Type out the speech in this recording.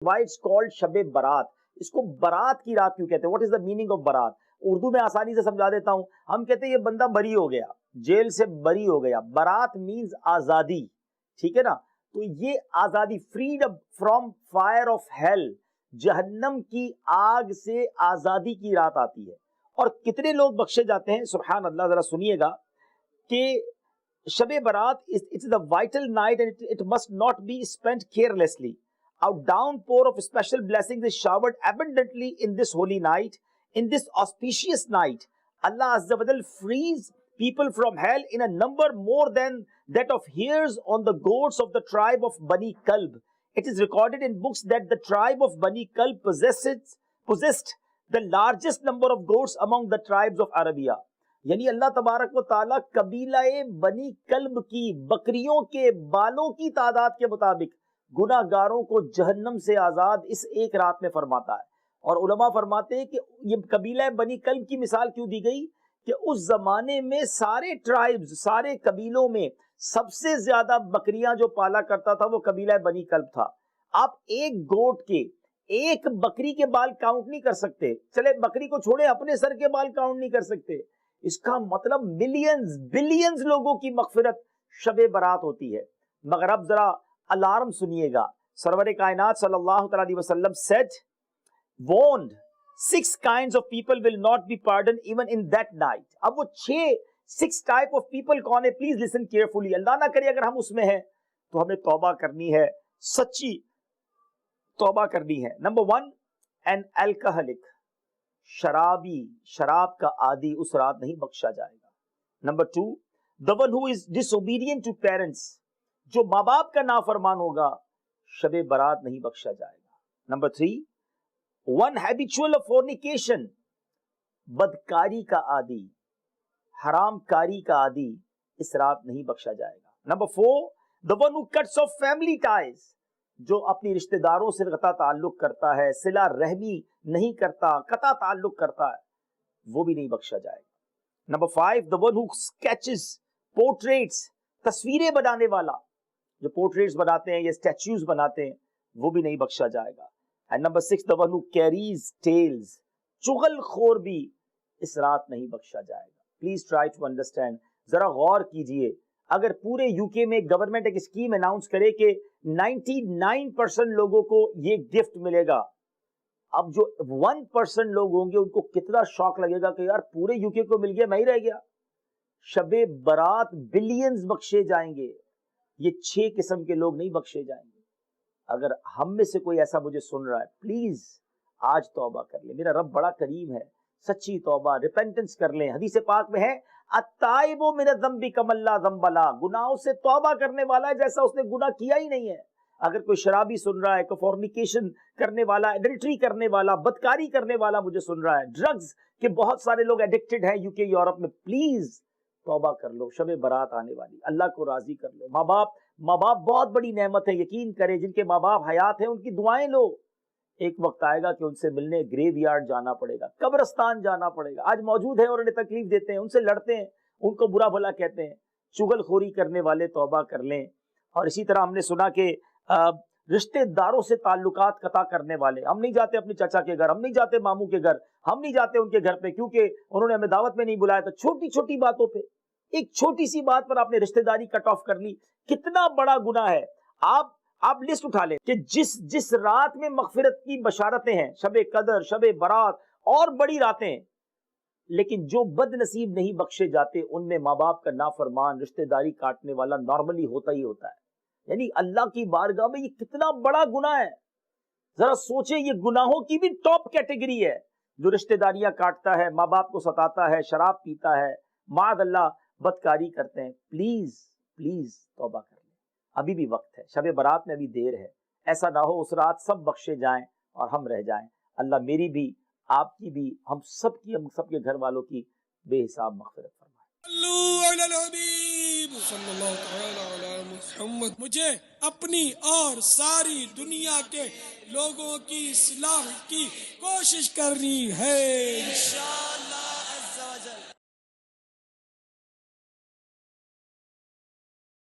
Why it's called Shab Barat? اس کو برات کی رات کیوں کہتے ہیں؟ What is the meaning of برات؟ اردو میں آسانی سے سمجھا دیتا ہوں. ہم کہتے ہیں یہ بندہ بری ہو گیا, جیل سے بری ہو گیا. برات means آزادی, ٹھیک ہے نا؟ تو یہ آزادی, freedom from fire of hell, جہنم کی آگ سے آزادی کی رات آتی ہے. اور کتنے لوگ بخشے جاتے ہیں, سبحان اللہ. ذرا سنیے گا کہ Shab Barat it's the vital night and it must not be spent carelessly. A downpour of special blessings is showered abundantly in this holy night. In this auspicious night, Allah Azza wa Jal frees people from hell in a number more than that of hairs on the goats of the tribe of Bani Kalb. It is recorded in books that the tribe of Bani Kalb possessed the largest number of goats among the tribes of Arabia. یعنی اللہ تبارک و تعالیٰ قبیلہ بنی club کی بکریوں کے بالوں کی تعداد کے مطابق گناہ گاروں کو جہنم سے آزاد اس ایک رات میں فرماتا ہے. اور علماء فرماتے ہیں کہ یہ قبیلہ بنی کلب کی مثال کیوں دی گئی کہ اس زمانے میں سارے ٹرائبز, سارے قبیلوں میں سب سے زیادہ بکریاں جو پالا کرتا تھا وہ قبیلہ بنی کلب تھا. آپ ایک گوٹ کے, ایک بکری کے بال کاؤنٹ نہیں کر سکتے. چلے بکری کو چھوڑے, اپنے سر کے بال کاؤنٹ نہیں کر سکتے. اس کا مطلب ملینز بلینز لوگوں کی مغفرت شب برات ہوتی ہے. مگر اب ذرا الارم سنیے گا. سرور کائنات صلی اللہ علیہ وسلم said, warned, 6 kinds of people will not be pardoned even in that night. اب وہ 6 type of people کون ہے؟ Please listen carefully. اللہ نہ کرے اگر ہم اس میں ہیں تو ہمیں توبہ کرنی ہے, سچی توبہ کرنی ہے. Number 1, an alcoholic, شرابی, شراب کا عادی, اس رات نہیں بخشا جائے گا. Number 2, the one who is disobedient to parents, جو ماں باپ کا نافرمان ہوگا, شب برات نہیں بخشا جائے گا. Number 3, one habitual of fornication, بدکاری کا عادی, حرام کاری کا عادی, اس رات نہیں بخشا جائے گا. Number 4, the one who cuts off family ties, جو اپنی رشتہ داروں سے قطع تعلق کرتا ہے, صلہ رحمی نہیں کرتا, قطع تعلق کرتا ہے, وہ بھی نہیں بخشا جائے گا. Number 5, the one who sketches, portraits, تصویریں بنانے والا, جو portraits بناتے ہیں یا statues بناتے ہیں, وہ بھی نہیں بخشا جائے گا. And number 6, the one who carries tales, چغل خور بھی اس رات نہیں بخشا جائے گا. Please try to understand. ذرا غور کیجئے. اگر پورے یو کے میں گورنمنٹ ایک اسکیم اناؤنس کرے کہ 99% لوگوں کو یہ گفٹ ملے گا, اب جو 1% لوگ ہوں گے ان کو کتنا شوق لگے گا کہ یار پورے یو کے کو مل گیا, میں ہی رہ گیا. شب برات بلینز بخشے جائیں گے, یہ 6 قسم کے لوگ نہیں بخشے جائیں گے. اگر ہم میں سے کوئی ایسا مجھے سن رہا ہے, پلیز آج توبہ کر لیں. میرا رب بڑا کریم ہے, سچی توبہ, ریپینٹنس کر لیں. حدیث پاک میں ہے, التائب من الذنب کمن لا ذنب لہ, گناہوں سے توبہ کرنے والا ہے جیسا اس نے گناہ کیا ہی نہیں ہے. اگر کوئی شرابی سن رہا ہے, کوئی فورنیکیشن کرنے والا, ایڈلٹری کرنے والا, بدکاری کرنے والا مجھے سن رہا ہے, ڈرگز کے بہت سارے لوگ ایڈکٹڈ ہیں یو کے یورپ میں, پلیز توبہ کر لو. شب برات آنے والی, اللہ کو راضی کر لو. ماں باپ بہت بڑی نعمت ہے, یقین کریں. جن کے ماں باپ حیات ہیں ان کی دعائیں لو. ایک وقت آئے گا کہ ان سے ملنے گریو یارڈ جانا پڑے گا, قبرستان جانا پڑے گا. آج موجود ہیں اور انہیں تکلیف دیتے ہیں, ان سے لڑتے ہیں, ان کو برا بھلا کہتے ہیں. چغل خوری کرنے والے توبہ کر لیں. اور اسی طرح ہم نے سنا کہ رشتے داروں سے تعلقات قطع کرنے والے, ہم نہیں جاتے اپنے چچا کے گھر, ہم نہیں جاتے ماموں کے گھر, ہم نہیں جاتے ان کے گھر پہ کیونکہ انہوں نے ہمیں دعوت میں نہیں بلایا. تو چھوٹی چھوٹی باتوں پہ, ایک چھوٹی سی بات پر آپ نے رشتہ داری کٹ آف کر لی, کتنا بڑا گناہ ہے. آپ لسٹ اٹھا لیں کہ جس رات میں مغفرت کی بشارتیں ہیں, شب قدر, شب برات اور بڑی راتیں, لیکن جو بد نصیب نہیں بخشے جاتے ان میں ماں باپ کا نافرمان, رشتہ داری کاٹنے والا نارملی ہوتا ہی ہوتا ہے. یعنی اللہ کی بارگاہ میں یہ کتنا بڑا گناہ ہے. ذرا سوچیں, یہ گناہوں کی بھی ٹاپ کیٹیگری ہے. جو رشتہ داریاں کاٹتا ہے, ماں باپ کو ستاتا ہے, شراب پیتا ہے, معاذ اللہ بدکاری کرتے ہیں, پلیز توبہ کر لیں. ابھی بھی وقت ہے, شب برات میں ابھی دیر ہے. ایسا نہ ہو اس رات سب بخشے جائیں اور ہم رہ جائیں. اللہ میری بھی, آپ کی بھی, ہم سب کے گھر والوں کی بے حساب مغفرت فرمائے. علی الحبیب صلی اللہ تعالی علی محمد. مجھے اپنی اور ساری دنیا کے لوگوں کی اصلاح کی کوشش کرنی ہے.